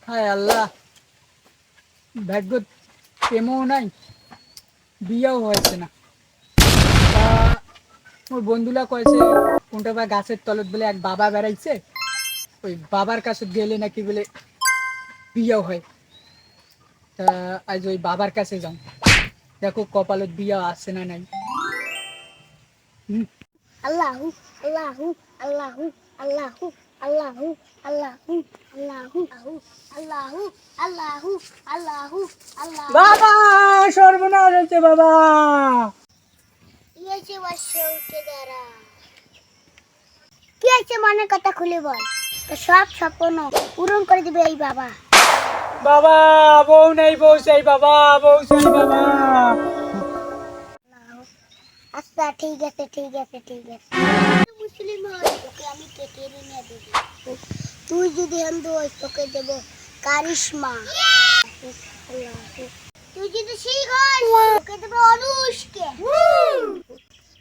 হায় আল্লাহ, ভাগ্য প্রেমও নাই, বিয়েও হয়েছে না। তা মোর বন্ধুরা কয়েছে কোনটা বা গাছের তলত বলে এক বাবা বেড়াইছে, ওই বাবার কাছে গেলে নাকি বলে বিয়েও হয়। তা আজ ওই বাবার কাছে যাও, দেখো কপালত বিয়া আছে না নাই। হুম। আল্লাহু আল্লাহু আল্লাহু আল্লাহু আল্লাহু আল্লাহু আল্লাহু আল্লাহু আল্লাহু আল্লাহু আল্লাহু বাবা, সর্বনাশ হয়েছে বাবা। ইয়েছে বসে উঠে দাঁড়া। কি আছে মনের কথা খুলে বল, তো সব স্বপ্ন পূরণ করে দিবে এই বাবা। বাবা, বউ নেই, বউ চাই বাবা, বউ চাই বাবা। আচ্ছা ঠিক আছে ঠিক আছে ঠিক আছে। মুসলিম হই তোকে আমি কেটে নিয়ে দেব, তুই যদি হিন্দু হইস তোকে দেব কারিশমা। তুই যদি শিখ হইস তোকে দেব অনুষ্কে।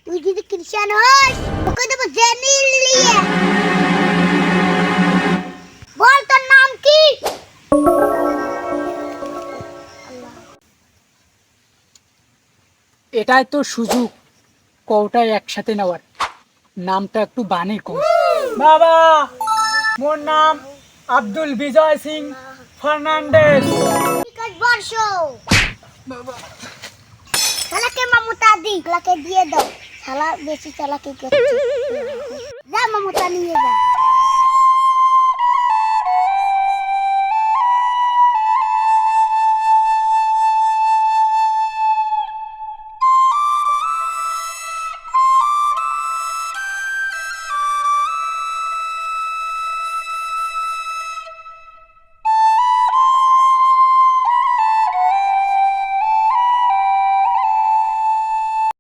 তুই যদি খ্রিস্টান হইস তোকে দেব জেনিলিয়ে। বল তোর নাম কি? এটাই তো সুযোগ, কওটাই একসাথে নেওয়ার। নামটা একটু বানি কম। বাবা, মোর নাম আব্দুল বিজয় সিং ফার্নান্ডেজ। বিকাশ বর্ষ বাবা, শালাকে মমতা দি, শালাকে দিয়ে দাও, শালা বেশি চালাকি করছে। যা মমতা নিয়ে যা।